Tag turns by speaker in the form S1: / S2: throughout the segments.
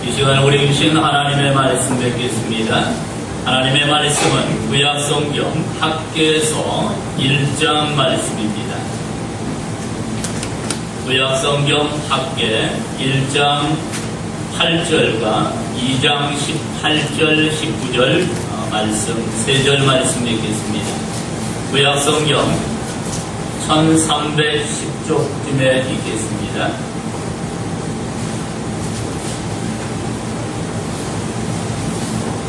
S1: 이 시간 우리 주신 하나님의 말씀 뵙겠습니다. 하나님의 말씀은 구약성경 학개서 1장 말씀입니다. 구약성경 학개 1장 8절과 2장 18절 19절 말씀 3절 말씀 뵙겠습니다. 구약성경 1310쪽쯤에 있겠습니다.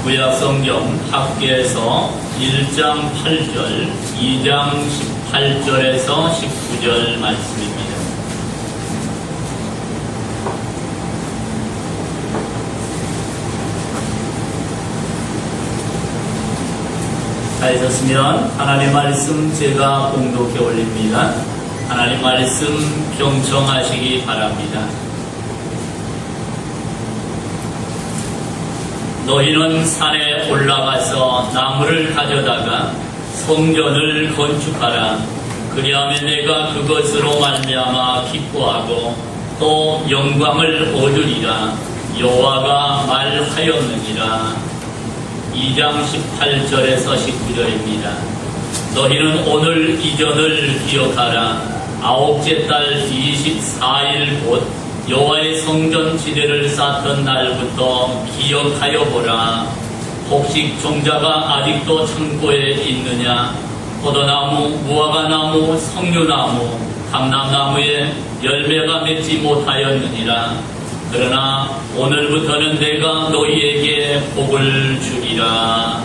S1: 구약성경 학개에서 1장 8절, 2장 18절에서 19절 말씀입니다. 다 있었으면 하나님 말씀 제가 공독해 올립니다. 하나님 말씀 경청하시기 바랍니다. 너희는 산에 올라가서 나무를 가져다가 성전을 건축하라. 그리하면 내가 그것으로 말미암아 기뻐하고 또 영광을 얻으리라. 여호와가 말하였느니라. 2장 18절에서 19절입니다. 너희는 오늘 이전을 기억하라. 아홉째 달 24일 곧 여호와의 성전 지대를 쌓던 날부터 기억하여 보라. 곡식 종자가 아직도 창고에 있느냐? 포도나무, 무화과나무, 석류나무, 감람나무에 열매가 맺지 못하였느니라. 그러나 오늘부터는 내가 너희에게 복을 주리라.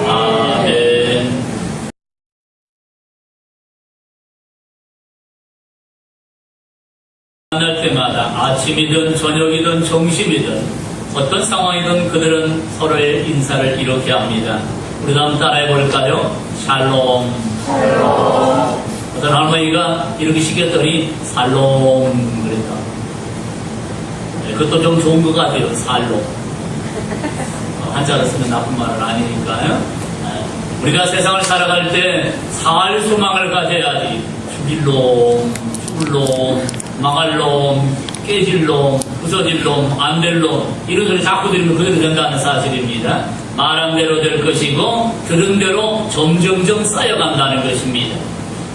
S1: 아멘. 만날 때마다 아침이든 저녁이든 점심이든 어떤 상황이든 그들은 서로의 인사를 이렇게 합니다. 우리 한번 따라해 볼까요? 샬롬. 어떤 할머니가 이렇게 시켰더니 살롬 그랬다. 그것도 좀 좋은 것 같아요. 살롬. 한자로 쓰면 나쁜 말은 아니니까요. 우리가 세상을 살아갈 때 살 소망을 가져야지. 죽일놈, 죽을놈, 망할 놈, 깨질 놈, 부서질 놈, 안 될 놈, 이런 소리 자꾸 들으면 그대로 된다는 사실입니다. 말한 대로 될 것이고 들은 대로 점점점 쌓여간다는 것입니다.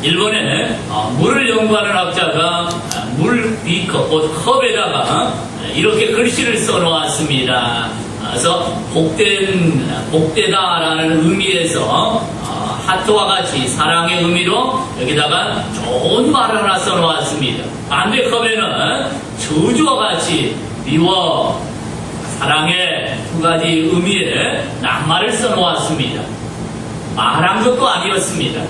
S1: 일본에 물을 연구하는 학자가 물 비커, 곧 컵에다가 이렇게 글씨를 써놓았습니다. 그래서 복되다라는 의미에서 하트와 같이 사랑의 의미로 여기다가 좋은 말을 하나 써놓았습니다. 반대 컵에는 저주와 같이 미워, 사랑의 두 가지 의미의 낱말을 써놓았습니다. 말한 것도 아니었습니다.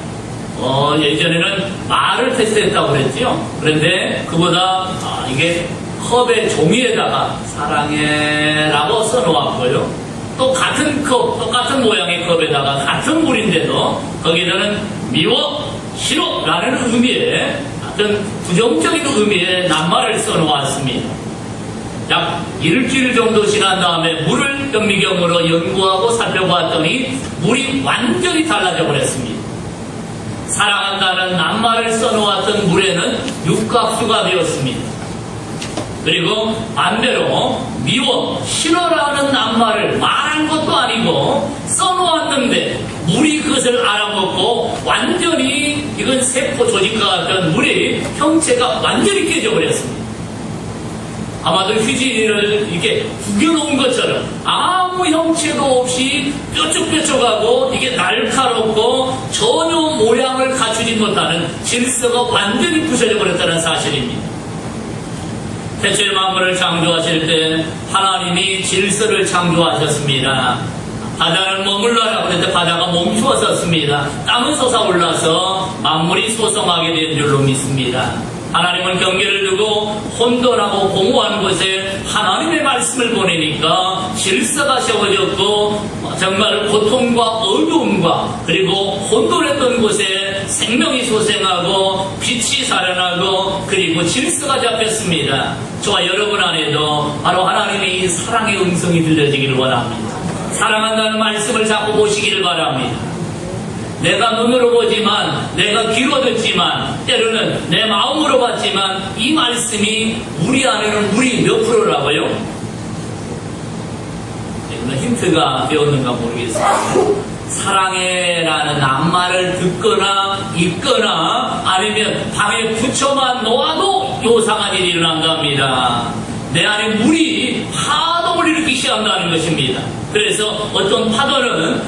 S1: 예전에는 말을 테스트했다고 그랬죠. 그런데 그보다 이게 컵의 종이에다가 사랑해라고 써놓았고요. 또 같은 컵, 똑같은 모양의 컵에다가 같은 물인데도 거기에는 미워, 싫어라는 의미의 어떤 부정적인 의미의 낱말을 써놓았습니다. 약 일주일 정도 지난 다음에 물을 현미경으로 연구하고 살펴봤더니 물이 완전히 달라져 버렸습니다. 사랑한다는 낱말을 써놓았던 물에는 육각수가 되었습니다. 그리고 반대로 미워, 싫어라는 낱말을 말한 것도 아니고 써놓았는데 물이 그것을 알아먹고 완전히 이건 세포 조직과 같은 물의 형체가 완전히 깨져버렸습니다. 아마도 휴지를 이렇게 구겨놓은 것처럼 아무 형체도 없이 뾰족뾰족하고 이게 날카롭고 전혀 모양을 갖추지 못하는 질서가 완전히 부서져 버렸다는 사실입니다. 태초에 만물을 창조하실 때 하나님이 질서를 창조하셨습니다. 바다는 머물러라 그랬는데 바다가 멈추었었습니다. 땅은 솟아올라서 만물이 소성하게 된 줄로 믿습니다. 하나님은 경계를 두고 혼돈하고 공허한 곳에 하나님의 말씀을 보내니까 질서가 세워졌고 정말 고통과 어두움과 그리고 혼돈했던 곳에 생명이 소생하고 빛이 살아나고 그리고 질서가 잡혔습니다. 저와 여러분 안에도 바로 하나님의 이 사랑의 음성이 들려지기를 원합니다. 사랑한다는 말씀을 자꾸 보시기를 바랍니다. 내가 눈으로 보지만, 내가 귀로 듣지만, 때로는 내 마음으로 봤지만 이 말씀이 우리 안에는 우리 몇 프로라고요? 힌트가 되었는가 모르겠습니다. 사랑해라는 낱말을 듣거나 읽거나 아니면 방에 붙여만 놓아도 요상한 일이 일어난답니다. 내 안에 물이 파동을 일으키기 시작한다는 것입니다. 그래서 어떤 파도는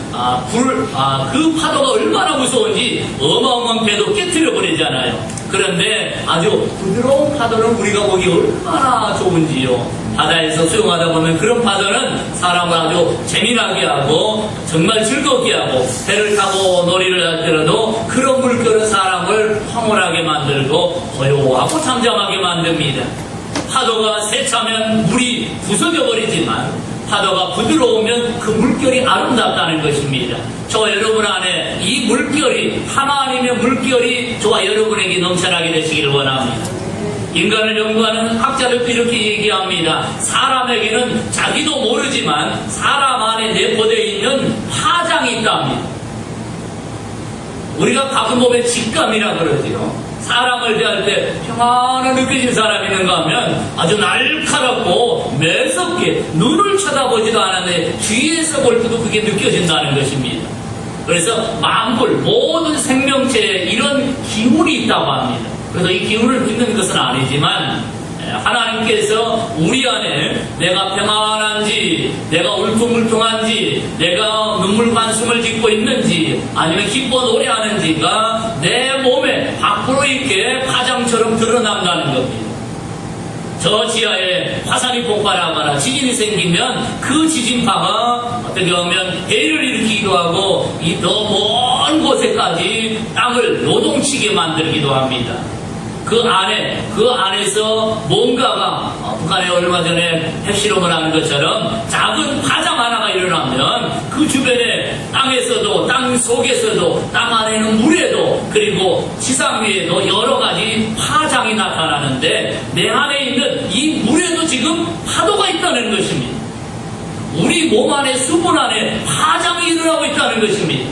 S1: 그 파도가 얼마나 무서운지 어마어마한 배도 깨트려 버리잖아요. 그런데 아주 부드러운 파도는 우리가 보기 얼마나 좋은지요. 바다에서 수영하다 보면 그런 파도는 사람을 아주 재미나게 하고 정말 즐겁게 하고, 배를 타고 놀이를 할 때라도 그런 물결은 사람을 황홀하게 만들고 고요하고 잠잠하게 만듭니다. 파도가 세차면 물이 부서져 버리지만 파도가 부드러우면 그 물결이 아름답다는 것입니다. 저와 여러분 안에 이 물결이, 하나님의 물결이 저와 여러분에게 넘쳐나게 되시기를 원합니다. 인간을 연구하는 학자들도 이렇게 얘기합니다. 사람에게는 자기도 모르지만 사람 안에 내포되어 있는 파장이 있답니다. 우리가 가끔 보면 직감이라 그러지요. 사람을 대할 때 평안을 느껴진 사람이 있는가 하면 아주 날카롭고 매섭게 눈을 쳐다보지도 않았는데 뒤에서 볼 때도 그게 느껴진다는 것입니다. 그래서 만물, 모든 생명체에 이런 기운이 있다고 합니다. 그래서 이 기운을 믿는 것은 아니지만 하나님께서 우리 안에 내가 평안한지, 내가 울퉁불퉁한지, 내가 눈물 관숨을 짓고 있는지, 아니면 기뻐 노래하는지가 내 몸에 밖으로 이렇게 파장처럼 드러난다는 겁니다. 저 지하에 화산이 폭발하거나 지진이 생기면 그 지진파가 어떻게 보면 해를 일으키기도 하고 이 더 먼 곳에까지 땅을 요동치게 만들기도 합니다. 그 안에서 뭔가가 북한에 얼마 전에 핵실험을 하는 것처럼 작은 파장 하나가 일어나면 그 주변에 땅에서도, 땅 속에서도, 땅 안에는 물에도, 그리고 지상 위에도 여러 가지 파장이 나타나는데 내 안에 있는 이 물에도 지금 파도가 있다는 것입니다. 우리 몸 안에, 수분 안에 파장이 일어나고 있다는 것입니다.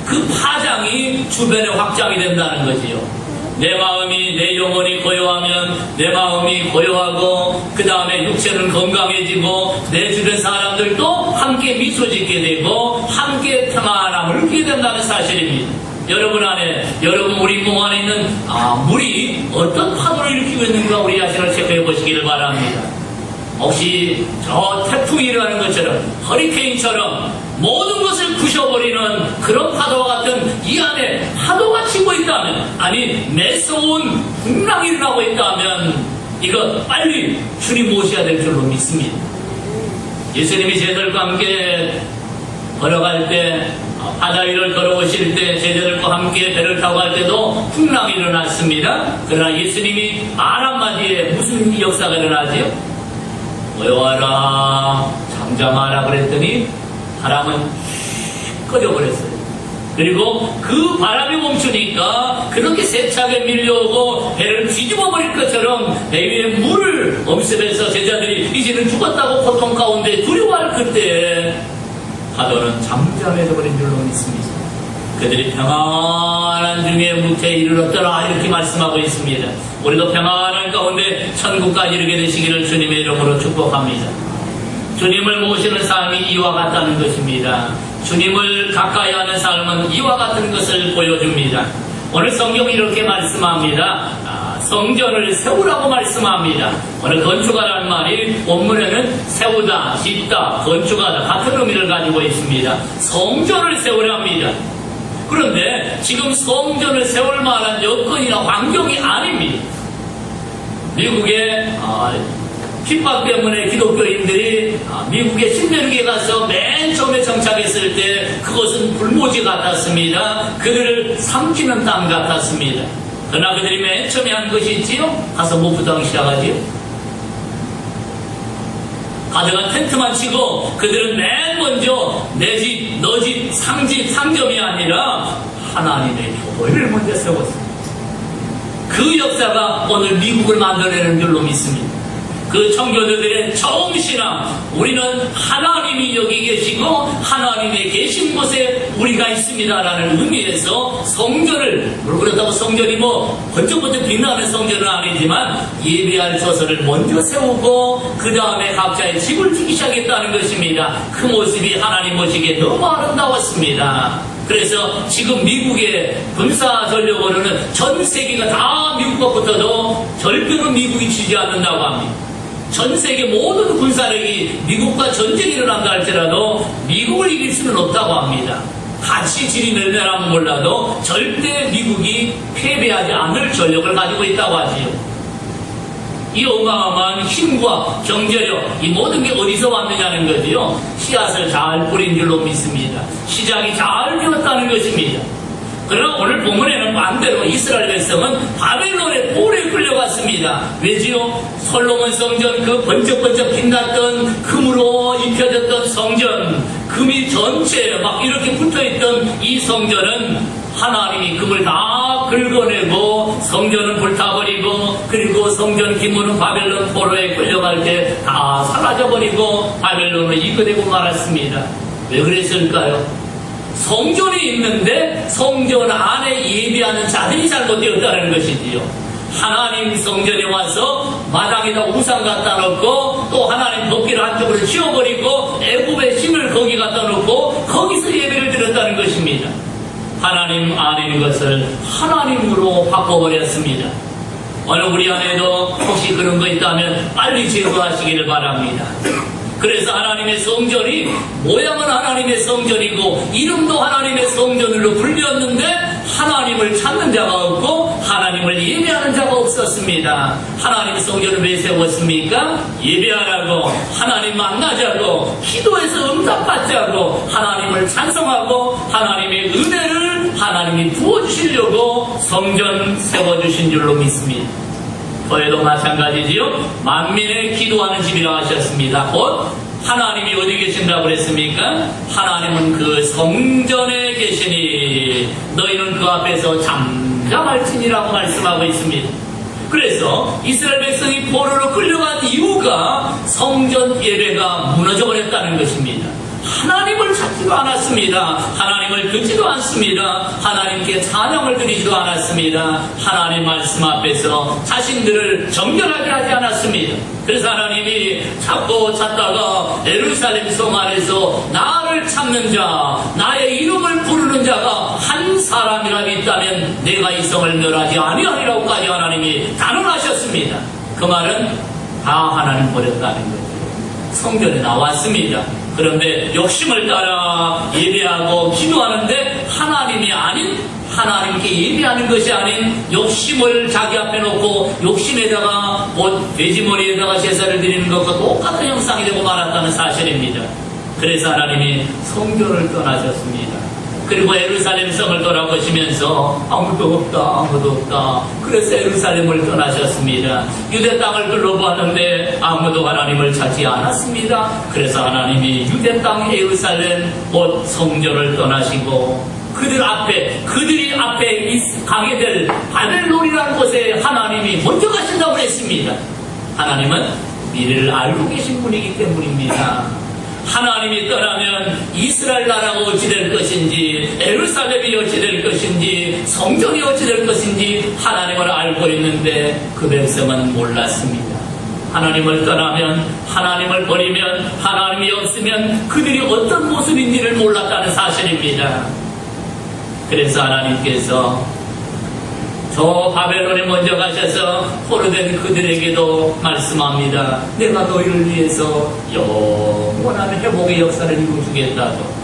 S1: 그 파장이 주변에 확장이 된다는 거지요. 내 마음이, 내 영혼이 고요하면 내 마음이 고요하고 그 다음에 육체는 건강해지고 내 주변 사람들도 함께 미소 짓게 되고 함께 평안함을 느끼게 된다는 사실입니다. 여러분 안에, 여러분 우리 몸 안에 있는 물이 어떤 파도를 일으키고 있는가 우리 자신을 체크해 보시기를 바랍니다. 혹시 저 태풍이 일어나는 것처럼, 허리케인처럼 모든 것을 부셔버리는 그런 파도와 같은 이 안에 파도가 치고 있다면, 아니 매서운 풍랑이 일어나고 있다면 이거 빨리 주님 모셔야 될 줄로 믿습니다. 예수님이 제자들과 함께 걸어갈 때, 바다 위를 걸어오실 때 제자들과 함께 배를 타고 갈 때도 풍랑이 일어났습니다. 그러나 예수님이 말 한마디에 무슨 역사가 일어나지요? 고요하라, 잠잠하라 그랬더니 바람은 꺼져버렸어요. 그리고 그 바람이 멈추니까 그렇게 세차게 밀려오고 배를 뒤집어버릴 것처럼 배 위에 물을 엄습해서 제자들이 이제는 죽었다고 고통 가운데 두려워할 그때 파도는 잠잠해져 버린 줄로 믿습니다. 그들이 평안한 중에 무태에 이르렀더라 이렇게 말씀하고 있습니다. 우리도 평안한 가운데 천국까지 이르게 되시기를 주님의 이름으로 축복합니다. 주님을 모시는 삶이 이와 같다는 것입니다. 주님을 가까이 하는 삶은 이와 같은 것을 보여줍니다. 오늘 성경이 이렇게 말씀합니다. 성전을 세우라고 말씀합니다. 오늘 건축하라는 말이 원문에는 세우다, 짓다, 건축하다 같은 의미를 가지고 있습니다. 성전을 세우랍니다. 그런데 지금 성전을 세울 만한 여건이나 환경이 아닙니다. 미국의 핍박 때문에 기독교인들이 미국의 신명기에 가서 맨 처음에 정착했을 때 그것은 불모지 같았습니다. 그들을 삼키는 땅 같았습니다. 그러나 그들이 맨 처음에 한 것이 있지요? 가서 못부당 시작하지요? 가정한 텐트만 치고 그들은 맨 먼저 내 집, 너 집, 상점이 아니라 하나님의 교회를 먼저 세웠습니다. 그 역사가 오늘 미국을 만들어내는 줄로 믿습니다. 그 청교도들의 처음 신앙, 우리는 하나님이 여기 계시고 하나님의 계신 곳에 우리가 있습니다라는 의미에서 성전을, 그렇다고 성전이 번쩍번쩍 빛나는 성전은 아니지만 예배할 처소를 먼저 세우고 그 다음에 각자의 집을 지기 시작했다는 것입니다. 그 모습이 하나님 보시기에 너무 아름다웠습니다. 그래서 지금 미국의 군사 전력으로는 전 세계가 다 미국과 붙어도 절대로 미국이 지지 않는다고 합니다. 전 세계 모든 군사력이 미국과 전쟁이 일어난다 할지라도 미국을 이길 수는 없다고 합니다. 같이 질이 멸멸하면 몰라도 절대 미국이 패배하지 않을 전력을 가지고 있다고 하지요. 이 어마어마한 힘과 경제력, 이 모든 게 어디서 왔느냐는 거지요. 씨앗을 잘 뿌린 줄로 믿습니다. 시작이 잘 되었다는 것입니다. 그러나 오늘 본문에는 반대로 이스라엘 백성은 바벨론의 볼에 끌려갔습니다. 왜지요? 솔로몬 성전, 그 번쩍번쩍 빛났던 금으로 입혀졌던 성전, 금이 전체에 막 이렇게 붙어있던 이 성전은 하나님이 금을 다 긁어내고 성전은 불타버리고, 그리고 성전 기물은 바벨론 포로에 끌려갈 때 다 사라져버리고 바벨론으로 이끌되고 말았습니다. 왜 그랬을까요? 성전이 있는데 성전 안에 예배하는 자들이 잘못되었다는 것이지요. 하나님 성전에 와서 마당에다 우상 갖다 놓고 또 하나님 법궤를 한쪽으로 치워버리고 애굽의 신을 거기 갖다 놓고 거기서 예배를 드렸다는 것입니다. 하나님 아닌 것을 하나님으로 바꿔버렸습니다. 오늘 우리 안에도 혹시 그런 거 있다면 빨리 제거하시기를 바랍니다. 그래서 하나님의 성전이 모양은 하나님의 성전이고 이름도 하나님의 성전으로 불렸는데 하나님을 찾는 자가 없고 하나님을 예배하는 자가 없었습니다. 하나님의 성전을 왜 세웠습니까? 예배하라고, 하나님 만나자고, 기도해서 응답받자고, 하나님을 찬송하고 하나님의 은혜를 하나님이 부어주시려고 성전 세워주신 줄로 믿습니다. 저희도 마찬가지지요. 만민의 기도하는 집이라고 하셨습니다. 곧 하나님이 어디 계신다고 그랬습니까? 하나님은 그 성전에 계시니 너희는 그 앞에서 잠잠할지니라고 말씀하고 있습니다. 그래서 이스라엘 백성이 포로로 끌려간 이유가 성전 예배가 무너져버렸다는 것입니다. 하나님을 찾지도 않았습니다. 하나님을 듣지도 않습니다. 하나님께 찬양을 드리지도 않았습니다. 하나님 말씀 앞에서 자신들을 정결하게 하지 않았습니다. 그래서 하나님이 찾고 찾다가 예루살렘 성 안에서 나를 찾는 자, 나의 이름을 부르는 자가 한 사람이라도 있다면 내가 이 성을 멸하지 아니하리라고까지 하나님이 단언하셨습니다. 그 말은 다 하나님 버렸다는 거죠. 성전에 나왔습니다. 그런데 욕심을 따라 예배하고 기도하는데 하나님이 아닌, 하나님께 예배하는 것이 아닌 욕심을 자기 앞에 놓고 욕심에다가 돼지머리에다가 제사를 드리는 것과 똑같은 형상이 되고 말았다는 사실입니다. 그래서 하나님이 성전을 떠나셨습니다. 그리고 예루살렘 성을 돌아보시면서 아무도 없다. 그래서 예루살렘을 떠나셨습니다. 유대 땅을 둘러보았는데 아무도 하나님을 찾지 않았습니다. 그래서 하나님이 유대 땅 예루살렘 곧 성전을 떠나시고 그들이 앞에 가게 될 바벨론이라는 곳에 하나님이 먼저 가신다고 했습니다. 하나님은 미래를 알고 계신 분이기 때문입니다. 하나님이 떠나면 이스라엘 나라가 어찌 될 것인지, 예루살렘이 어찌 될 것인지, 성전이 어찌 될 것인지 하나님을 알고 있는데 그 백성은 몰랐습니다. 하나님을 떠나면, 하나님을 버리면, 하나님이 없으면 그들이 어떤 모습인지를 몰랐다는 사실입니다. 그래서 하나님께서 저 바벨론에 먼저 가셔서 포로된 그들에게도 말씀합니다. 내가 너희를 위해서 영원한 회복의 역사를 이루어주겠다고.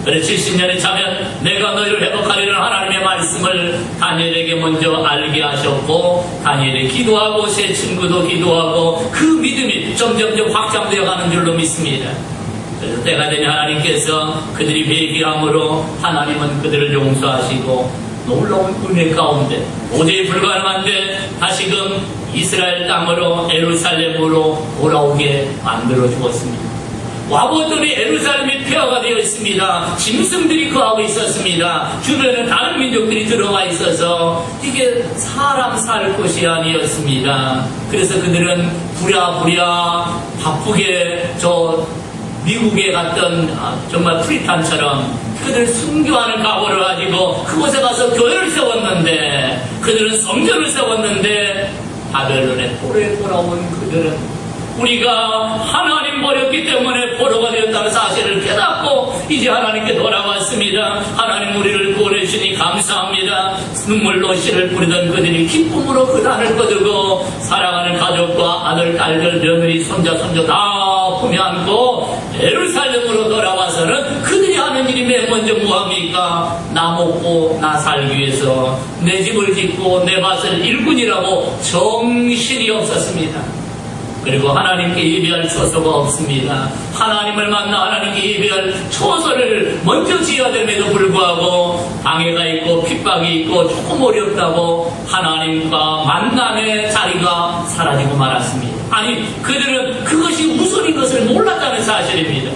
S1: 그래 70년이 차면 내가 너희를 회복하리라는 하나님의 말씀을 다니엘에게 먼저 알게 하셨고, 다니엘이 기도하고 새 친구도 기도하고 그 믿음이 점점점 확장되어 가는 줄로 믿습니다. 그래서 때가 되면 하나님께서 그들이 회개함으로 하나님은 그들을 용서하시고 놀라운 은혜 가운데 오제에 불가능한데 다시금 이스라엘 땅으로 예루살렘으로 돌아오게 만들어 주었습니다. 와보더니 예루살렘이 폐허가 되어 있습니다. 짐승들이 거하고 있었습니다. 주변에 다른 민족들이 들어와 있어서 이게 사람 살 곳이 아니었습니다. 그래서 그들은 부랴부랴 바쁘게 미국에 갔던 정말 프리탄처럼 그들 순교하는 각오를 가지고 그곳에 가서 교회를 세웠는데, 그들은 성전을 세웠는데, 바벨론의 포로에 돌아온 그들은 우리가 하나님 버렸기 때문에 포로가 되었다는 사실을 깨닫고 이제 하나님께 돌아왔습니다. 하나님 우리를 구원해 주시니 감사합니다. 눈물로 씨를 뿌리던 그들이 기쁨으로 그 단을 거두고 사랑하는 가족과 아들, 딸들, 며느리, 손자, 손주 다 품에 안고 예루살렘으로 돌아와서는 그들이 하는 일이 맨 먼저 뭐합니까? 나 먹고 나 살기 위해서 내 집을 짓고 내 밭을 일꾼이라고 정신이 없었습니다. 그리고 하나님께 예배할 처소가 없습니다. 하나님을 만나 하나님께 예배할 처소를 먼저 지어야 됨에도 불구하고 방해가 있고 핍박이 있고 조금 어렵다고 하나님과 만남의 자리가 사라지고 말았습니다. 아니, 그들은 그것이 우선인 것을 몰랐다는 사실입니다.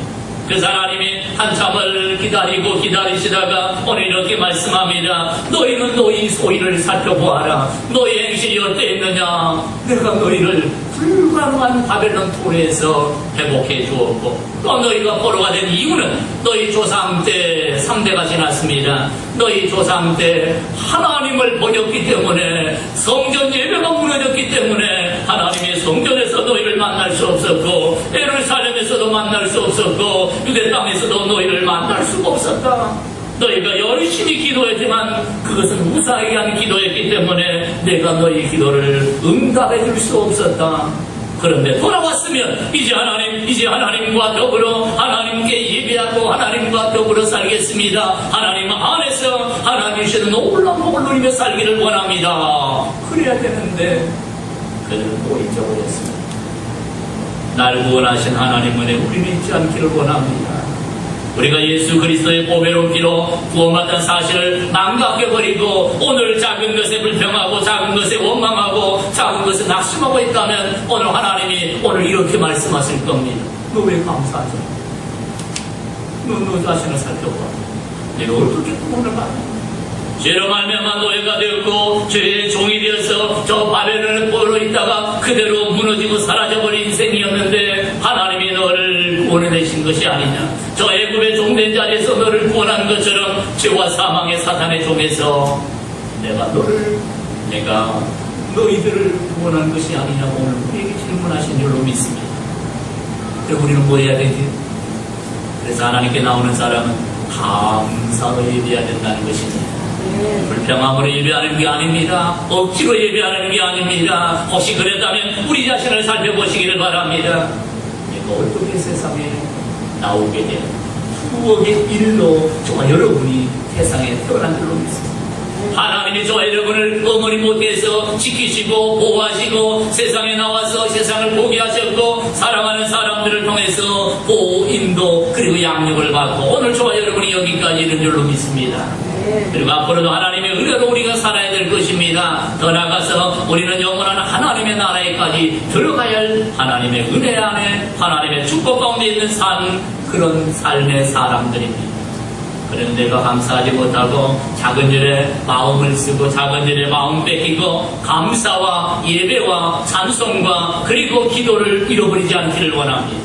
S1: 그래서 하나님이 한참을 기다리시다가 오늘 이렇게 말씀합니다. 너희는 너희 소위를 살펴보아라. 너희 행실이 어떠했느냐. 내가 너희를 불가능한 바벨론 토르에서 회복해 주었고, 또 너희가 포로가 된 이유는 너희 조상 때 3대가 지났습니다. 너희 조상 때 하나님을 버렸기 때문에, 성전 예배가 무너졌기 때문에 하나님의 성전에서 너희를 만날 수 없었고, 예루살렘에서도 만날 수 없었고, 유대 땅에서도 너희를 만날 수가 없었다. 너희가 열심히 기도했지만 그것은 무사히 한 기도였기 때문에 내가 너희 기도를 응답해 줄 수 없었다. 그런데 돌아왔으면 이제 하나님과 더불어 하나님께 예배하고 하나님과 더불어 살겠습니다. 하나님 안에서 하나님 주시는 놀라운 복을 누리며 살기를 원합니다. 그래야 되는데 그들은 또 잊어버렸습니다. 날 구원하신 하나님 은혜 우리는 잊지 않기를 원합니다. 우리가 예수 그리스도의 보배로운 피로 구원받은 사실을 망각해버리고 오늘 작은 것에 불평하고 작은 것에 원망하고 작은 것에 낙심하고 있다면 오늘 하나님이 오늘 이렇게 말씀하실 겁니다. 너 왜 감사하지? 너 자신을 살펴봐. 내가 어떻게 구원을 받냐? 죄로 말미암아 노예가 되었고 죄의 종이 되어서 저 바벨론의 포로로 있다가 그대로 무너지고 사라져버린 인생이었는데 하나님이 너를 구원해내신 것이 아니냐. 저 애굽의 종된 자리에서 너를 구원한 것처럼 죄와 사망의 사탄의 종에서 내가 너희들을 구원한 것이 아니냐고 오늘 우리에게 질문하신 줄로 믿습니다. 그리고 우리는 뭐 해야 되지? 그래서 하나님께 나오는 사람은 감사로 예배해야 된다는 것입니다. 불평함으로 예배하는 게 아닙니다. 억지로 예배하는 게 아닙니다. 혹시 그랬다면 우리 자신을 살펴보시기를 바랍니다. 내가 어떻게 세상에 나오게 된 추억의 일로 저와 여러분이 세상에 태어난 줄로 믿습니다. 하나님이 저와 여러분을 어머니 못해서 지키시고 보호하시고 세상에 나와서 세상을 보게 하셨고 사랑하는 사람들을 통해서 보호, 인도 그리고 양육을 받고 오늘 저와 여러분이 여기까지 이른 줄로 믿습니다. 그리고 앞으로도 하나님의 은혜로 우리가 살아야 될 것입니다. 더 나아가서 우리는 영원한 하나님의 나라에까지 들어가야 할 하나님의 은혜 안에 하나님의 축복 가운데 있는 그런 삶의 사람들입니다. 그런데 내가 감사하지 못하고 작은 일에 마음을 쓰고 작은 일에 마음 뺏기고 감사와 예배와 찬송과 그리고 기도를 잃어버리지 않기를 원합니다.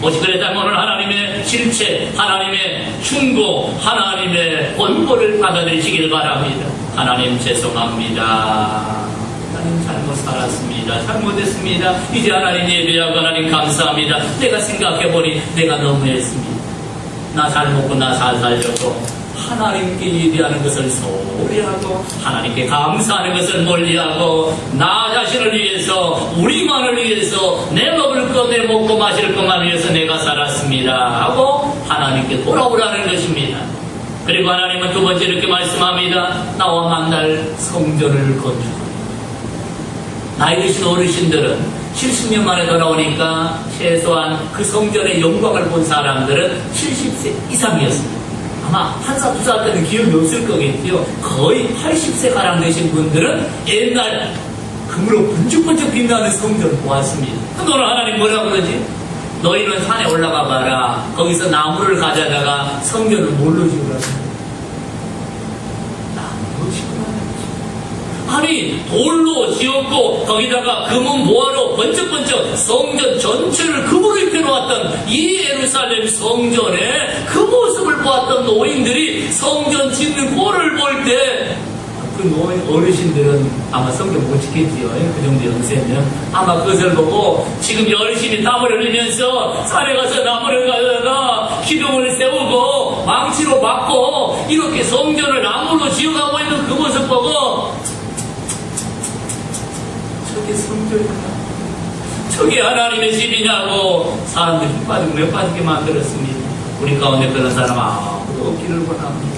S1: 혹시 그랬다면 오늘 하나님의 실체, 하나님의 충고, 하나님의 권고를 받아들이시길 바랍니다. 하나님 죄송합니다. 나는 잘못 살았습니다. 잘못했습니다. 이제 하나님 예배하고 하나님 감사합니다. 내가 생각해보니 내가 너무했습니다. 나 잘 먹고 나 잘 살려고 하나님께 예배하는 것을 소홀히하고 하나님께 감사하는 것을 멀리하고 나 자신을 위해서 우리만을 위해서 내 먹을 것 내 먹고 마실 것만 위해서 내가 살았습니다 하고 하나님께 돌아오라는 것입니다. 그리고 하나님은 두 번째 이렇게 말씀합니다. 나와 만날 성전을 건축하라. 나이 드신 어르신들은 70년 만에 돌아오니까 최소한 그 성전의 영광을 본 사람들은 70세 이상이었습니다. 아마 한 살, 두 살 때는 기억이 없을 거겠지요. 거의 80세 가량 되신 분들은 옛날 금으로 번쩍번쩍 빛나는 성전을 보았습니다. 오늘 하나님 뭐라고 그러지? 너희는 산에 올라가 봐라. 거기서 나무를 가져다가 성전을 뭘로 지으라고? 나무로 지으라고. 아니 돌로 지었고 거기다가 금은 뭐하러 번쩍번쩍 성전 전체를 금으로 입혀놓았던 이 예루살렘 성전에 그 모습을 보았던 노인들이 성전 짓는 꼴을 볼 때 그 노인 어르신들은 아마 성경 못 지켰지요. 그 정도 연세면 아마 그것을 보고 지금 열심히 땀을 흘리면서 산에 가서 나무를 가져다가 기둥을 세우고 망치로 막고 이렇게 성전을 나무로 지어가고 있는 그 모습 보고 저게 성전이다. 저게 하나님의 집이냐고 사람들이 몇 빠지게 만들었습니다. 우리 가운데 그런 사람 아무도 없기를 원합니다.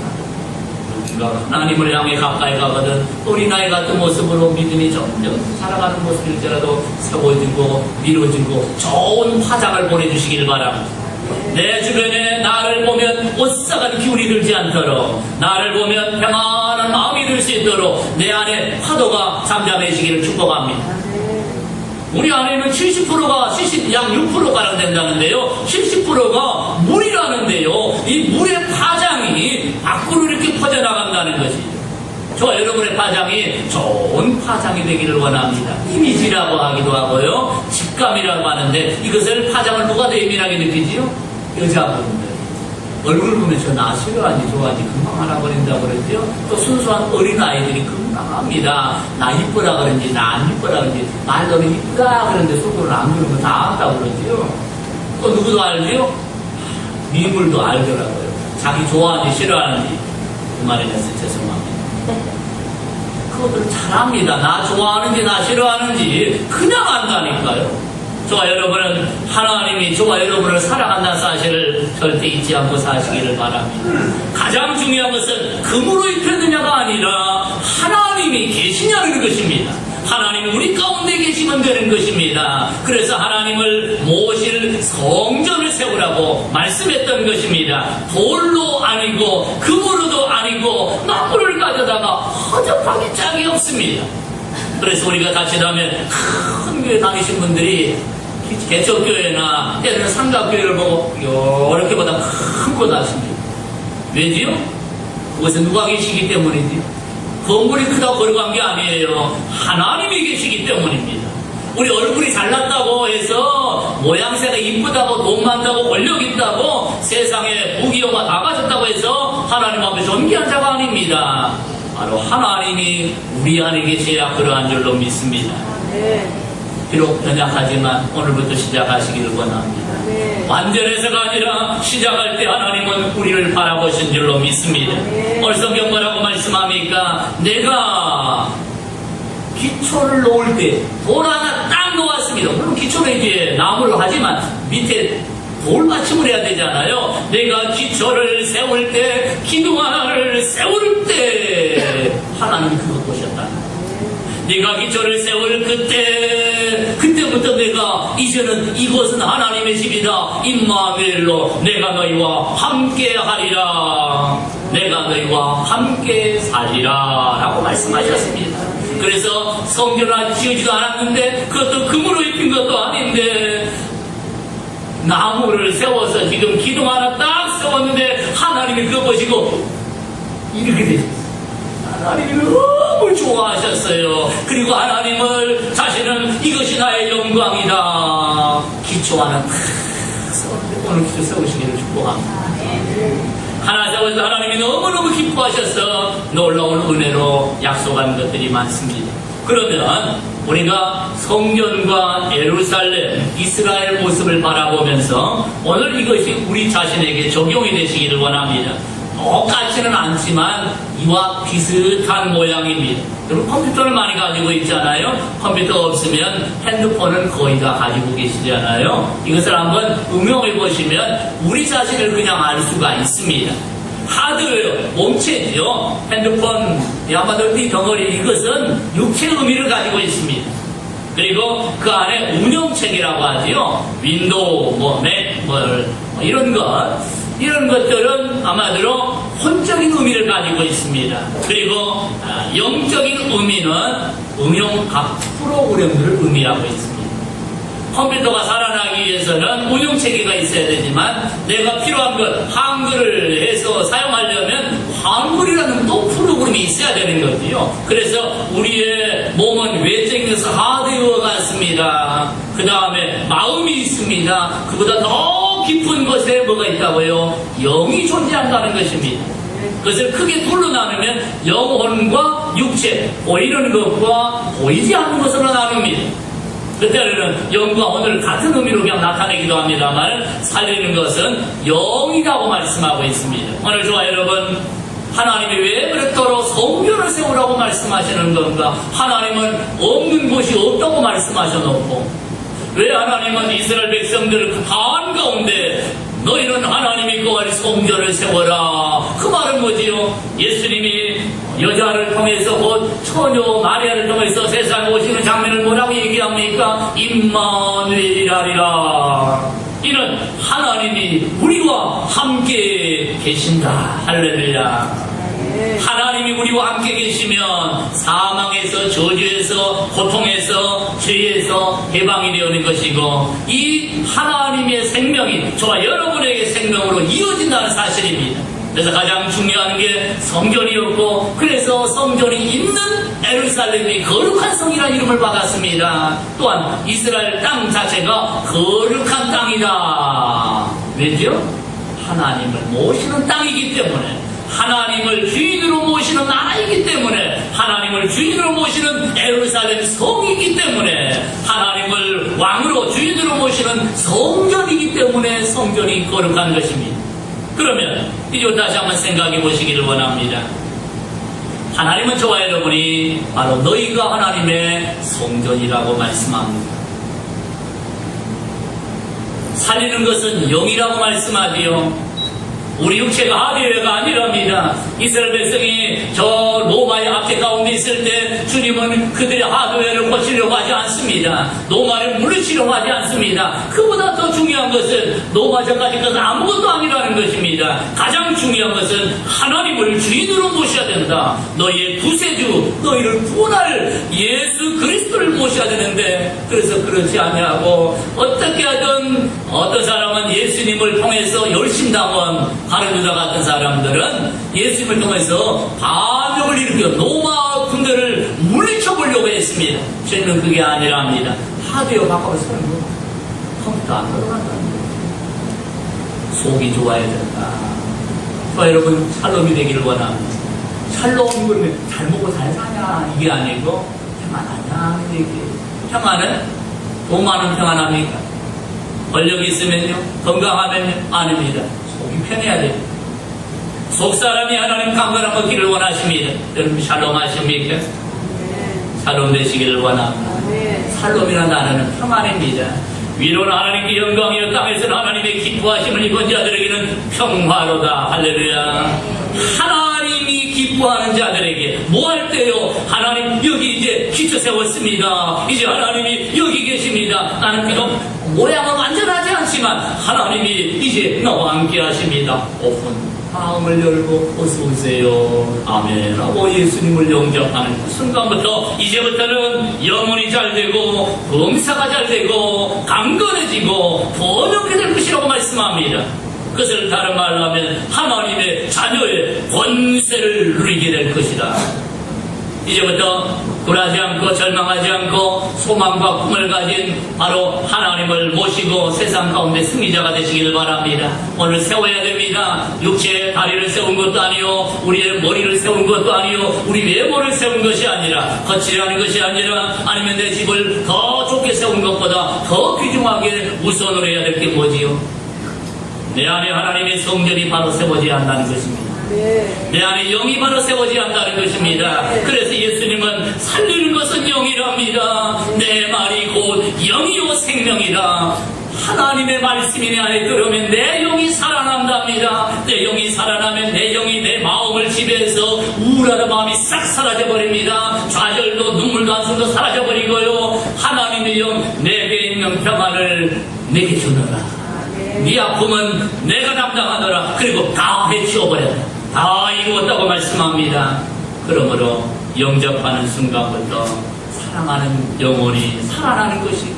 S1: 우리가 하나님을 향해 가까이 가거든 어린아이 같은 모습으로 믿음이 점점 살아가는 모습일지라도 세워지고 밀어지고 좋은 화장을 보내주시길 바랍니다. 내 주변에 나를 보면 오싹한 기운이 들지 않도록 나를 보면 평안한 마음이 들 수 있도록 내 안에 파도가 잠잠해지기를 축복합니다. 우리 안에는 70%가 약 6% 가량 된다는데요. 70%가 물이라는데요. 이 물의 파장이 밖으로 이렇게 퍼져나간다는 것이죠. 저 여러분의 파장이 좋은 파장이 되기를 원합니다. 이미지라고 하기도 하고요. 직감이라고 하는데 이것을 파장을 누가 더 예민하게 느끼지요? 여자분들. 얼굴 보면 저 나 싫어하니 좋아하니 금방 알아버린다고 그러죠. 또 순수한 어린아이들이 금방 합니다. 나 이쁘다 그런지 나 안 이쁘다 그런지 말로는 이쁘다 그러는데 속으로는 안 그러면 다 안다고 그러죠. 또 누구도 알죠? 미물도 알더라고요. 자기 좋아하는지 싫어하는지 그 말에 대해서 죄송합니다. 그것들 잘합니다. 나 좋아하는지 나 싫어하는지 그냥 안다니까요. 저와 여러분은 하나님이 저와 여러분을 사랑한다는 사실을 절대 잊지 않고 사시기를 바랍니다. 가장 중요한 것은 금으로 입혀느냐가 아니라 하나님이 계시냐는 것입니다. 하나님이 우리 가운데 계시면 되는 것입니다. 그래서 하나님을 모실 성전을 세우라고 말씀했던 것입니다. 돌로 아니고 금으로도 아니고 나무를 가져다가 허접하기 짝이 없습니다. 그래서 우리가 자칫하면 큰 교회 다니신 분들이 개척교회나 때로는 삼각교회를 보고 이렇게 보다 큰 곳 하십니다. 왜지요? 그것은 누가 계시기 때문이지. 건물이 크다고 걸어간 게 아니에요. 하나님이 계시기 때문입니다. 우리 얼굴이 잘났다고 해서 모양새가 이쁘다고 돈 많다고 권력 있다고 세상에 부귀영화 다 가졌다고 해서 하나님 앞에 존귀한 자가 아닙니다. 바로 하나님이 우리 안에 계셔야 그러한 줄로 믿습니다. 비록 연약하지만 오늘부터 시작하시기를 원합니다. 완전해서가 아니라 시작할 때 하나님은 우리를 바라보신 줄로 믿습니다. 오늘 성경 뭐라고 말씀합니까? 내가 기초를 놓을 때 돌 하나 딱 놓았습니다. 물론 기초는 이제 나무로 하지만 밑에 돌받침을 해야 되잖아요. 내가 기초를 세울 때 기둥 하나를 세울 때 하나님이 그것 보셨다. 네가 기초를 세울 그때부터 내가 이제는 이곳은 하나님의 집이다. 임마누엘로 내가 너희와 함께 하리라. 내가 너희와 함께 살리라 라고 말씀하셨습니다. 그래서 성전을 지어지도 않았는데 그것도 금으로 입힌 것도 아닌데 나무를 세워서 지금 기둥 하나 딱 세웠는데 하나님이 그거 보시고 이렇게 되셨어요. 하나님이 너무 좋아하셨어요. 그리고 하나님을 자신은 이것이 나의 영광이다. 기초 하나 탁 세웠는데 오늘 기초 세우시기를 축복합니다. 하나 세워서 하나님이 너무너무 기뻐하셔서 놀라운 은혜로 약속한 것들이 많습니다. 그러면 우리가 성전과 예루살렘, 이스라엘 모습을 바라보면서 오늘 이것이 우리 자신에게 적용이 되시기를 원합니다. 똑같지는 않지만 이와 비슷한 모양입니다. 여러분 컴퓨터를 많이 가지고 있잖아요. 컴퓨터 없으면 핸드폰은 거의 다 가지고 계시잖아요. 이것을 한번 응용해 보시면 우리 자신을 그냥 알 수가 있습니다. 하드웨어, 몸체죠. 핸드폰, 야마더티 덩어리 이것은 육체의 의미를 가지고 있습니다. 그리고 그 안에 운영체계라고 하지요. 윈도우, 맥, 이런 것들은 아마도 혼적인 의미를 가지고 있습니다. 그리고 영적인 의미는 응용 각 프로그램들을 의미하고 있습니다. 컴퓨터가 살아나기 위해서는 운영 체계가 있어야 되지만 내가 필요한 것 한글을 해서 사용하려면 한글이라는 또 프로그램이 있어야 되는 거지요. 그래서 우리의 몸은 외적에서 하드웨어 같습니다. 그 다음에 마음이 있습니다. 그보다 더 깊은 곳에 뭐가 있다고요? 영이 존재한다는 것입니다. 그것을 크게 둘로 나누면 영혼과 육체, 보이는 것과 보이지 않는 것으로 나눕니다. 그때는 영과 혼을 같은 의미로 그냥 나타내기도 합니다만 살리는 것은 영이라고 말씀하고 있습니다. 오늘 저와 여러분, 하나님이 왜 그렇도록 성전을 세우라고 말씀하시는 건가? 하나님은 없는 곳이 없다고 말씀하셔놓고 왜 하나님은 이스라엘 백성들을 그 한가운데 너희는 하나님이 거할 성전을 세워라. 그 말은 뭐지요? 예수님이 여자를 통해서 곧 처녀 마리아를 통해서 세상에 오시는 장면을 뭐라고 얘기합니까? 임마누엘이라리라. 이는 하나님이 우리와 함께 계신다. 할렐루야. 하나님이 우리와 함께 계시면 사망에서, 저주에서, 고통에서, 죄에서 해방이 되는 것이고 이 하나님의 생명이 저와 여러분에게 생명으로 이어진다는 사실입니다. 그래서 가장 중요한 게 성전이었고 그래서 성전이 있는 예루살렘이 거룩한 성이라는 이름을 받았습니다. 또한 이스라엘 땅 자체가 거룩한 땅이다. 왜죠? 하나님을 모시는 땅이기 때문에 하나님을 주인으로 모시는 나라이기 때문에 하나님을 주인으로 모시는 예루살렘 성이기 때문에 하나님을 왕으로 주인으로 모시는 성전이기 때문에 성전이 거룩한 것입니다. 그러면 이제 다시 한번 생각해 보시기를 원합니다. 하나님은 저와 여러분이 바로 너희가 하나님의 성전이라고 말씀합니다. 살리는 것은 영이라고 말씀하지요. 우리 육체가 하드웨어가 아니랍니다. 이스라엘 백성이 저 로마의 압제 가운데 있을 때 주님은 그들의 하드웨어를 고치려고 하지 않습니다. 로마를 물리치려고 하지 않습니다. 그보다 더 중요한 것은 로마 전까지 것은 아무것도 아니라는 것입니다. 가장 중요한 것은 하나님을 주인으로 모셔야 된다. 너희의 구세주, 너희를 구원할 예수 그리스도를 모셔야 되는데 그래서 그렇지 아니하고 어떻게 하든 어떤 사람은 예수님을 통해서 열심당원 바른유다 같은 사람들은 예수님을 통해서 반역을 일으켜 로마 군대를 물리쳐보려고 했습니다. 저희는 그게 아니랍니다. 하드웨어 바꿔서 사는 거 컴퓨터 안 들어간다는 거예요. 속이 좋아야 된다. 저 여러분 샬롬이 되기를 원합니다. 샬롬이 그러면 잘 먹고 잘 사냐 이게 아니고 평안하냐 이게 평안은 돈 많으면 평안합니까? 권력이 있으면요? 건강하면요? 아닙니다. 속이 편해야 돼요. 속사람이 하나님 강건한 먹기를 원하십니다. 여러분 샬롬 하십니까? 샬롬 되시기를 원합니다. 샬롬이라는 단어는 평안입니다. 위로는 하나님께 영광이요 땅에서는 하나님의 기뻐하심을 입은 자들에게는 평화로다. 할렐루야. 하나님이 기뻐하는 자들에게 뭐 할 때요? 하나님 여기 이제 기초 세웠습니다. 이제 하나님이 여기 계십니다. 나는 비록 모양은 완전하지 않지만 하나님이 이제 나와 함께 하십니다. 오픈 마음을 열고 어서오세요. 아멘 하고 예수님을 영접하는 그 순간부터 이제부터는 영혼이 잘되고 범사가 잘되고 강건해지고 번영하게 될 것이라고 말씀합니다. 그것을 다른 말로 하면 하나님의 자녀의 권세를 누리게 될 것이다. 이제부터 굴하지 않고 절망하지 않고 소망과 꿈을 가진 바로 하나님을 모시고 세상 가운데 승리자가 되시기를 바랍니다. 오늘 세워야 됩니다. 육체의 다리를 세운 것도 아니요 우리의 머리를 세운 것도 아니요 우리 외모를 세운 것이 아니라 거칠하는 것이 아니라 아니면 내 집을 더 좋게 세운 것보다 더 귀중하게 우선으로 해야 될 게 뭐지요? 내 안에 하나님의 성전이 바로 세워져야 한다는 것입니다. 내 안에 영이 바로 세워져야 한다는 것입니다. 그래서 예수님은 살리는 것은 영이랍니다. 내 말이 곧 영이요 생명이라. 하나님의 말씀이 내 안에 들어오면 내 영이 살아난답니다. 내 영이 살아나면 내 영이 내 마음을 지배해서 우울한 마음이 싹 사라져버립니다. 좌절도 눈물도 한숨도 사라져버리고요. 하나님의 영 내게 있는 평안을 내게 주너라. 네 아픔은 내가 담당하노라. 그리고 다 해치워버렸다. 다 이루었다고 말씀합니다. 그러므로 영접하는 순간부터 사랑하는 영혼이 살아나는 것이고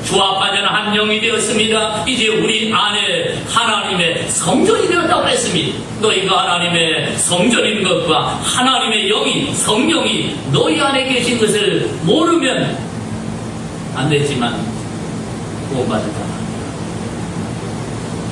S1: 조합하자는 한 영이 되었습니다. 이제 우리 안에 하나님의 성전이 되었다고 했습니다. 너희가 하나님의 성전인 것과 하나님의 영이, 성령이 너희 안에 계신 것을 모르면 안 되지만 구원받았다.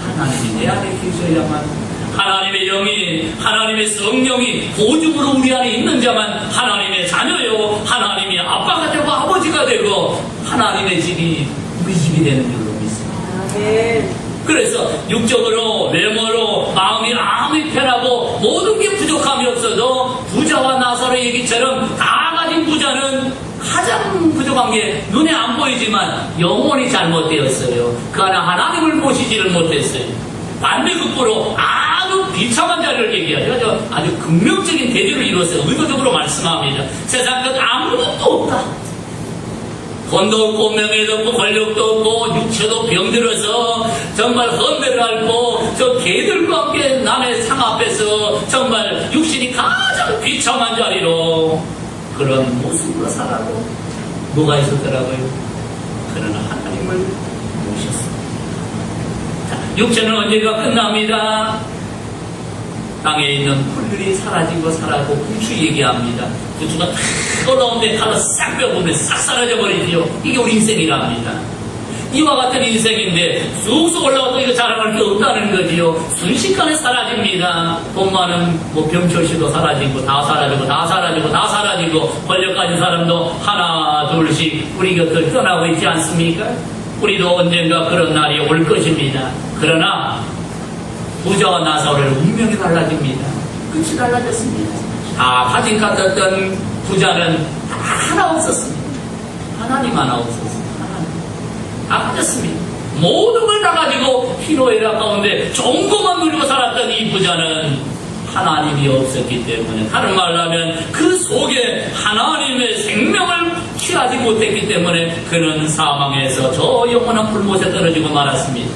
S1: 하나님이 내 안에 계셔야만, 하나님의 영이, 하나님의 성령이 보증으로 우리 안에 있는 자만 하나님의 자녀요, 하나님이 아빠가 되고 아버지가 되고 하나님의 집이 우리 집이 되는 줄로 믿습니다. 그래서 육적으로, 외모로, 마음이 아무리 편하고 모든 게 부족함이 없어도 부자와 나사로의 얘기처럼 다 가진 부자는 가장 부족한 게 눈에 안 보이지만 영혼이 잘못되었어요. 그 안에 하나님을 모시지를 못했어요. 반대급부로 아주 비참한 자리를 얘기하죠. 아주 극명적인 대조를 이루었어요. 의도적으로 말씀합니다. 세상 것 아무것도 없다. 돈도 없고 명예도 없고 권력도 없고 육체도 병들어서 정말 헌배를 앓고 저 개들과 함께 남의 상 앞에서 정말 육신이 가장 비참한 자리로 그런 모습으로 살아도 뭐가 있었더라고요. 그러나 하나님을 모셨습니다. 육체는 언젠가 끝납니다. 땅에 있는 풀들이 사라지고 부추 얘기합니다. 부추가 탁 올라오는데 칼로 싹 빼보면 싹 사라져 버리지요. 이게 우리 인생이랍니다. 이와 같은 인생인데 쑥쑥 올라와도 이거 자랑할 게 없다는 거지요. 순식간에 사라집니다. 돈 많은 병철씨도 사라지고 다 사라지고 권력 가진 사람도 하나 둘씩 우리 곁을 떠나고 있지 않습니까? 우리도 언젠가 그런 날이 올 것입니다. 그러나 부자와 나사로의 운명이 달라집니다. 끝이 달라졌습니다. 다 가진 같았던 부자는 하나 없었습니다. 하나님 하나 없었습니다. 하나님. 다 가졌습니다. 모든 걸 다 가지고 희노애락 가운데 좋은 것만 누리고 살았던 이 부자는 하나님이 없었기 때문에, 다른 말로 하면 그 속에 하나님의 생명을 취하지 못했기 때문에 그는 사망해서 저 영원한 불못에 떨어지고 말았습니다.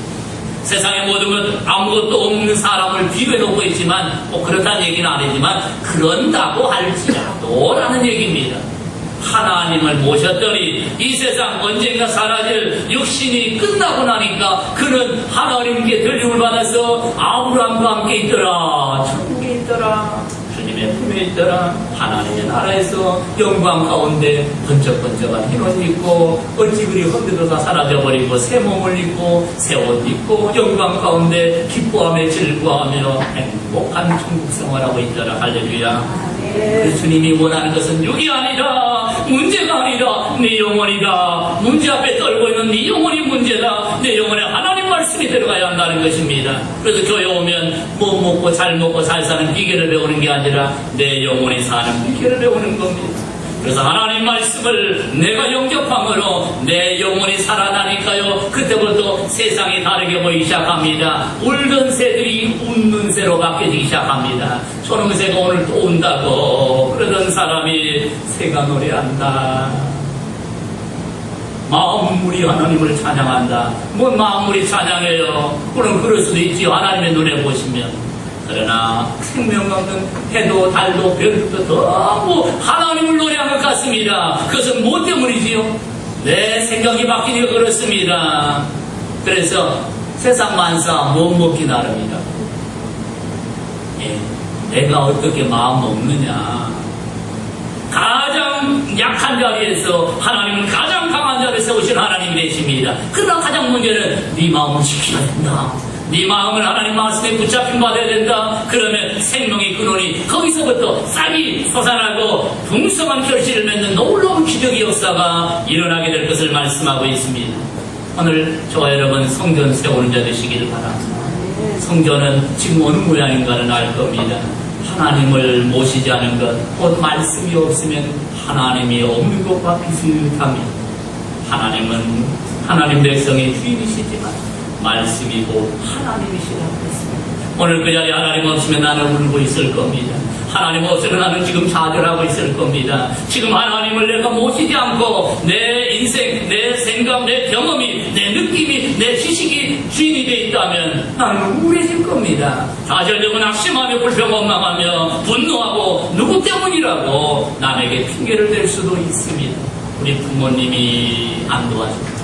S1: 세상의 모든 것 아무것도 없는 사람을 비교해놓고 있지만 그렇다는 얘기는 아니지만 그런다고 할지라도 라는 얘기입니다. 하나님을 모셨더니 이 세상 언젠가 사라질 육신이 끝나고 나니까 그는 하나님께 들림을 받아서 아브라함과 함께 있더라, 천국에 있더라, 주님의 품에 있더라. 하나님의 나라에서 영광 가운데 번쩍번쩍한 흰옷 입고 어찌 그리 헛되도 사라져버리고 새 몸을 입고 새 옷 입고 영광 가운데 기뻐하며 즐거워하며 행복한 천국 생활하고 있더라. 할렐루야. 그 주님이 원하는 것은 육이 아니라, 문제가 아니라 네 영혼이다. 문제 앞에 떨고 있는 네 영혼이 문제다. 내 영혼에 하나님 말씀이 들어가야 한다는 것입니다. 그래서 교회 오면 먹고 잘 사는 비결을 배우는 게 아니라 내 영혼이 사는 비결을 배우는 겁니다. 그래서 하나님 말씀을 내가 영접함으로 내 영혼이 살아나니까요, 그때부터 세상이 다르게 보이기 시작합니다. 울던 새들이 웃는 새로 바뀌기 시작합니다. 초롱새가 오늘 또 온다고 그러던 사람이 새가 노래한다. 마음물이 하나님을 찬양한다. 뭔 마음물이 찬양해요? 그럼 그럴 수도 있지요. 하나님의 눈에 보시면. 그러나 생명 없는 해도 달도 별도 전부 하나님을 노래한 것 같습니다. 그것은 무엇 때문이지요? 내 생각이 바뀌니까 그렇습니다. 그래서 세상 만사 못 먹기 나름이다. 내가 어떻게 마음 먹느냐. 가장 약한 자리에서 하나님은 가장 강한 자리에 세우신 하나님이 되십니다. 그러나 가장 문제는 네 마음을 지켜야 된다. 네 마음을 하나님 말씀에 붙잡힌 받아야 된다. 그러면 생명의 근원이 거기서부터 싹이 솟아나고 풍성한 결실을 맺는 놀라운 기적의 역사가 일어나게 될 것을 말씀하고 있습니다. 오늘 저와 여러분 성전 세우는 자 되시기를 바랍니다. 성전은 지금 어느 모양인가는 알 겁니다. 하나님을 모시지 않은 것, 곧 말씀이 없으면 하나님이 없는 것과 비슷합니다. 하나님은 하나님 백성의 주인이시지만 말씀이 곧 하나님이시라고 했습니다. 오늘 그 자리에 하나님 없으면 나는 울고 있을 겁니다. 하나님 없으면 나는 지금 좌절하고 있을 겁니다. 지금 하나님을 내가 모시지 않고 내 인생, 내 생각, 내 경험이, 내 느낌이, 내 지식이 주인이 되어 있다면 나는 우울해질 겁니다. 좌절되고 낙심하며 불평원망하며 분노하고 누구 때문이라고 남에게 핑계를 댈 수도 있습니다. 우리 부모님이 안 도와줍니다.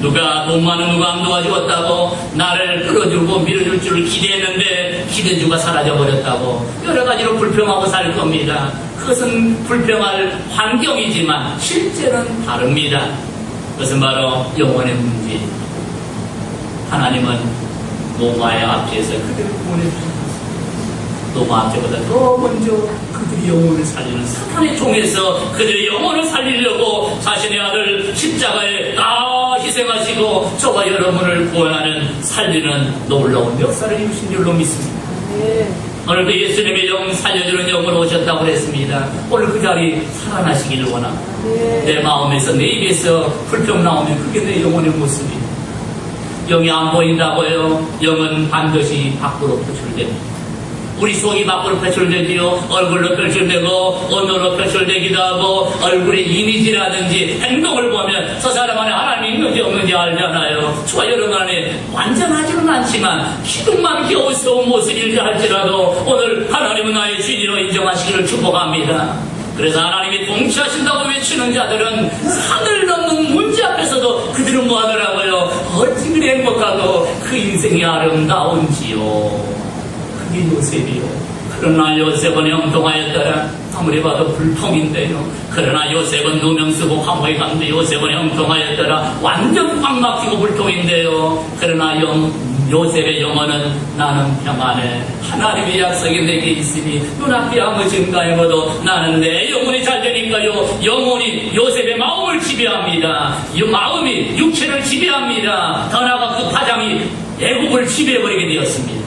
S1: 누가 돈 많은 누가 안 도와주었다고, 나를 끌어주고 밀어줄 줄 기대했는데 기대주가 사라져버렸다고, 여러 가지로 불평하고 살 겁니다. 그것은 불평할 환경이지만 실제는 다릅니다. 그것은 바로 영혼의 문제입니다. 하나님은 노마의 앞에서 그들을 보내주셨습니다. 노마 앞에보다 더 먼저 그들의 영혼을 살리는 사탄의 종에서 그들의 영혼을 살리려고 자신의 아들 십자가에 다 희생하시고 저와 여러분을 구원하는 살리는 놀라운 역사를 이루신 줄로 믿습니다. 오늘도 예수님의 영 살려주는 영으로 오셨다고 그랬습니다. 오늘 그 자리 살아나시기를 원합니다. 내 마음에서 내 입에서 불평 나오면 그게 내 영혼의 모습이에요. 영이 안 보인다고요? 영은 반드시 밖으로 표출됩니다. 우리 속이 밖으로 표출되지요. 얼굴로 표출되고 언어로 표출되기도 하고 얼굴의 이미지라든지 행동을 보면 저 사람 안에 하나님이 있는지 없는지 알잖아요. 저와 여러분 안에 완전하지는 않지만 기둥만 겨우 세운 모습일까 할지라도 오늘 하나님은 나의 주인으로 인정하시기를 축복합니다. 그래서 하나님이 통치하신다고 외치는 자들은 산을 넘는 문제 앞에서도 그들은 뭐하더라고요? 어찌 그리 행복하고 그 인생이 아름다운지요. 그게 요셉이요. 그러나 요셉은 형통하였더라. 아무리 봐도 불통인데요. 그러나 요셉은 누명 쓰고 감옥에 갔는데 요셉은 형통하였더라. 완전 꽉 막히고 불통인데요. 그러나 요셉의 영혼은 나는 평안해. 하나님의 약속이 내게 있으니 눈앞이 아무 증가해봐도 나는 내 영혼이 잘 되니까요. 영혼이 요셉의 마음을 지배합니다. 이 마음이 육체를 지배합니다. 더 나아가 그 파장이 애국을 지배해버리게 되었습니다.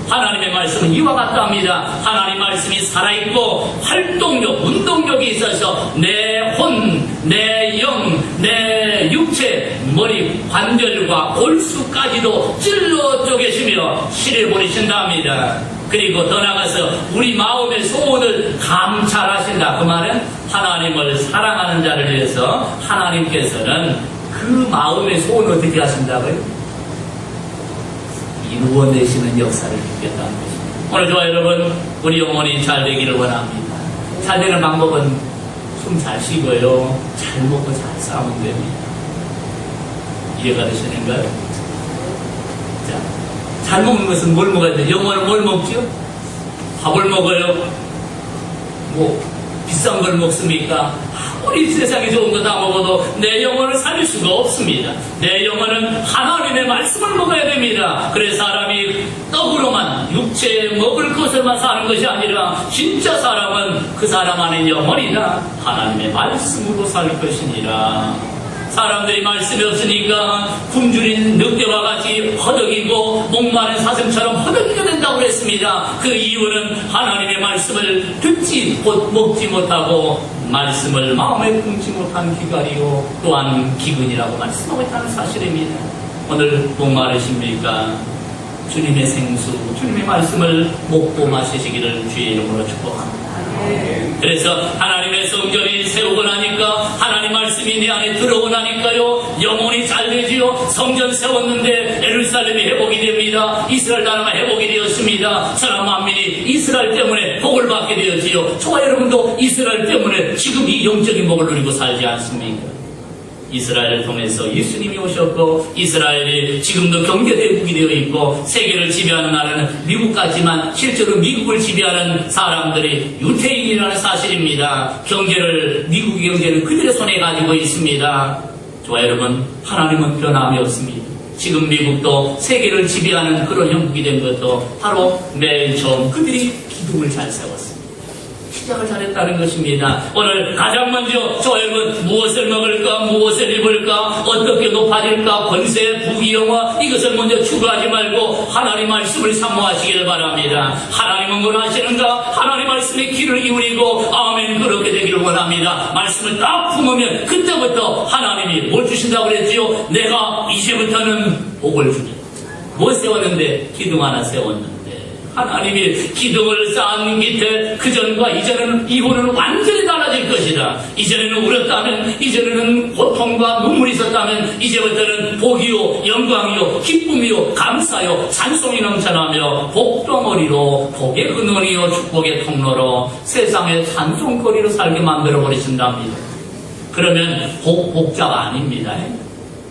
S1: 하나님의 말씀은 이와 같답니다. 하나님 말씀이 살아있고 활동력, 운동력이 있어서 내 혼, 내 영, 내 육체, 머리, 관절과 골수까지도 찔러 쪼개시며 실해버리신답니다. 그리고 더 나아가서 우리 마음의 소원을 감찰하신다. 그 말은 하나님을 사랑하는 자를 위해서 하나님께서는 그 마음의 소원을 어떻게 하신다고요? 이루어내시는 역사를 느꼈다는 것입니다. 오늘 저와 여러분, 우리 영혼이 잘 되기를 원합니다. 잘 되는 방법은 숨 잘 쉬고요, 잘 먹고 잘 싸우면 됩니다. 이해가 되시는가요? 자, 잘 먹는 것은 뭘 먹어야 돼요? 영혼은 뭘 먹죠? 밥을 먹어요. 뭐 비싼 걸 먹습니까? 아무리 세상에 좋은 거 다 먹어도 내 영혼을 살릴 수가 없습니다. 내 영혼은 하나님의 말씀을 먹어야 됩니다. 그래서 사람이 떡으로만 육체에 먹을 것을만 사는 것이 아니라 진짜 사람은 그 사람 안에 영혼이다. 하나님의 말씀으로 살 것이니라. 사람들이 말씀이 없으니까 굶주린 늑대와 같이 허덕이고 목마른 사슴처럼 허덕이게 된다고 그랬습니다. 그 이유는 하나님의 말씀을 듣지 먹지 못하고 말씀을 마음에 품지 못한 기갈이요 또한 기근이라고 말씀하고 있다는 사실입니다. 오늘 목마르십니까? 주님의 생수, 주님의 말씀을 먹고 마시시기를 주의 이름으로 축복합니다. 그래서 하나님의 성전이 세우고 나니까 하나님 말씀이 내 안에 들어오고 나니까요 영혼이 잘 되지요. 성전 세웠는데 예루살렘이 회복이 됩니다. 이스라엘 나라가 회복이 되었습니다. 사람 만민이 이스라엘 때문에 복을 받게 되었지요. 저와 여러분도 이스라엘 때문에 지금 이 영적인 복을 누리고 살지 않습니까? 이스라엘을 통해서 예수님이 오셨고 이스라엘이 지금도 경제대국이 되어 있고 세계를 지배하는 나라는 미국 같지만 실제로 미국을 지배하는 사람들이 유태인이라는 사실입니다. 미국의 경제를 그들의 손에 가지고 있습니다. 저와 여러분, 하나님은 변함이 없습니다. 지금 미국도 세계를 지배하는 그런 형국이 된 것도 바로 맨 처음 그들이 기둥을 잘 세웠습니다. 시작을 잘했다는 것입니다. 오늘 가장 먼저 저 여러분 무엇을 먹을까, 무엇을 입을까, 어떻게 높아질까, 권세, 부귀영화 이것을 먼저 추구하지 말고 하나님 말씀을 사모하시기를 바랍니다. 하나님은 원하시는가? 하나님 말씀에 귀를 기울이고 아멘 그렇게 되기를 원합니다. 말씀을 딱 품으면 그때부터 하나님이 뭘 주신다고 그랬지요? 내가 이제부터는 복을 주겠다. 뭐 세웠는데? 기둥 하나 세웠는데 하나님이 기둥을 쌓은 밑에 그전과 이전은 이후는 완전히 달라질 것이다. 이전에는 울었다면, 이전에는 고통과 눈물이 있었다면 이제부터는 복이요 영광이요 기쁨이요 감사요 찬송이 넘쳐나며 복덩어리로 복의 근원이요 축복의 통로로 세상의 찬송거리로 살게 만들어 버리신답니다. 그러면 복자가 아닙니다.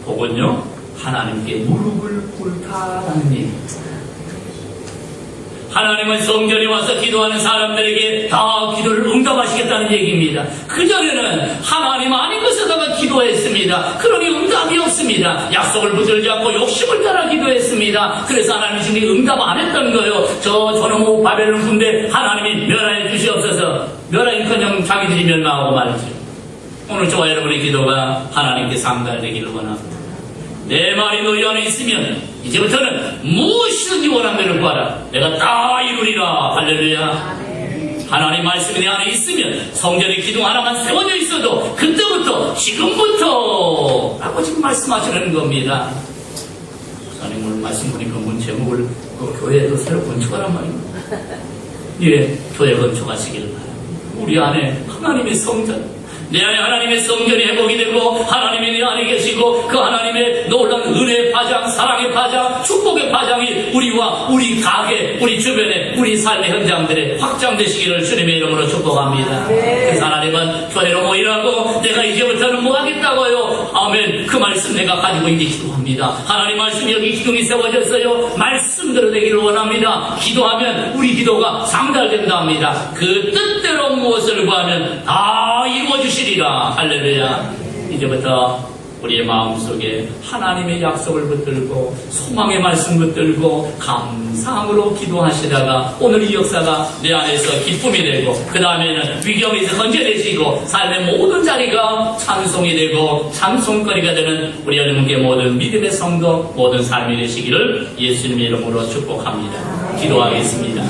S1: 복은요 하나님께 무릎을 꿇다라는 얘기입니다. 하나님은 성전에 와서 기도하는 사람들에게 다 기도를 응답하시겠다는 얘기입니다. 그전에는 하나님 아닌 것에다가 기도했습니다. 그러니 응답이 없습니다. 약속을 붙들지 않고 욕심을 따라 기도했습니다. 그래서 하나님이 지금 응답 안 했던 거예요. 저놈의 바벨론 군대 하나님이 멸하여 주시옵소서. 멸하인커녕 자기들이 멸망하고 말이죠. 오늘 저와 여러분의 기도가 하나님께 상달되기를 원합니다. 내 말이 너희 안에 있으면 이제부터는 무엇이든지 원하는 대로 구하라. 내가 다 이루리라. 할렐루야. 하나님 말씀이 내 안에 있으면 성전에 기둥 하나만 세워져 있어도 그때부터 지금부터 라고 지금 말씀하시는 겁니다. 목사님 오늘 말씀 보니까 문 제목을 교회에도 새로 건축하란 말입니다. 예, 교회 건축하시길 바랍니다. 우리 안에 하나님의 성전, 내 안에 하나님의 성전이 회복이 되고 하나님이 내 안에 계시고 그 하나님의 놀라운 은혜의 파장, 사랑의 파장, 축복의 파장이 우리와 우리 가게, 우리 주변에 우리 삶의 현장들에 확장되시기를 주님의 이름으로 축복합니다. 그래서 하나님은 교회로 모이라고 내가 이제부터는 뭐 하겠다고요? 아멘. 그 말씀 내가 가지고 이제 기도합니다. 하나님 말씀 여기 기둥이 세워졌어요. 말씀대로 되기를 원합니다. 기도하면 우리 기도가 상달된다 합니다. 그 뜻대로 무엇을 구하면 다 이루어주시 할렐루야. 이제부터 우리의 마음속에 하나님의 약속을 붙들고 소망의 말씀 붙들고 감사함으로 기도하시다가 오늘 이 역사가 내 안에서 기쁨이 되고 그 다음에는 위경에서 건져내시고 삶의 모든 자리가 찬송이 되고 찬송거리가 되는 우리 여러분께 모든 믿음의 성도 모든 삶이 되시기를 예수님의 이름으로 축복합니다. 기도하겠습니다.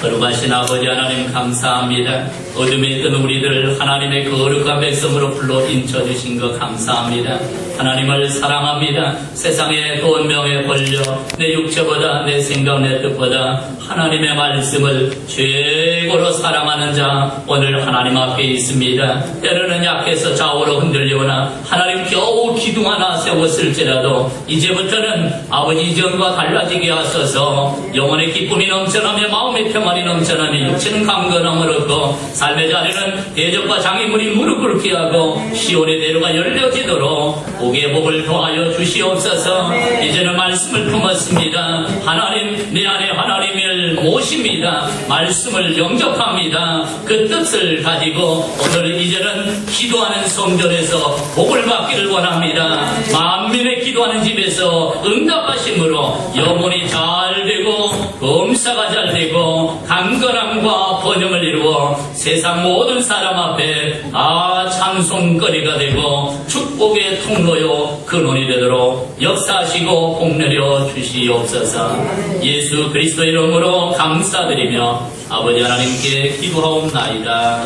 S1: 거룩하신 아버지 하나님 감사합니다. 어둠에 있던 우리들 하나님의 거룩한 백성으로 불러 인쳐주신 것 감사합니다. 하나님을 사랑합니다. 세상의 돈 명에 걸려 내 육체보다 내 생각 내 뜻보다 하나님의 말씀을 최고로 사랑하는 자 오늘 하나님 앞에 있습니다. 때로는 약해서 좌우로 흔들리거나 하나님 겨우 기둥 하나 세웠을지라도 이제부터는 아버지 이전과 달라지게 하소서. 영혼의 기쁨이 넘쳐나며 마음의 평안이 넘쳐나며 육체는 강건함을 얻고 삶의 자리는 대적과 장애물이 무릎 꿇게 하고 시온의 대로가 열려지도록 복의 복을 더하여 주시옵소서. 이제는 말씀을 품었습니다. 하나님 내 안에 하나님을 모십니다. 말씀을 영접합니다. 그 뜻을 가지고 오늘 이제는 기도하는 성전에서 복을 받기를 원합니다. 만민의 기도하는 집에서 응답하심으로 영혼이 잘 되고 검사가 잘 되고 강건함과 번영을 이루어 세상 모든 사람 앞에 찬송거리가 되고 축복의 통로요 근원이 되도록 역사하시고 복내려 주시옵소서. 예수 그리스도 이름으로 감사드리며 아버지 하나님께 기도하옵나이다.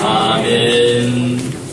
S1: 아멘.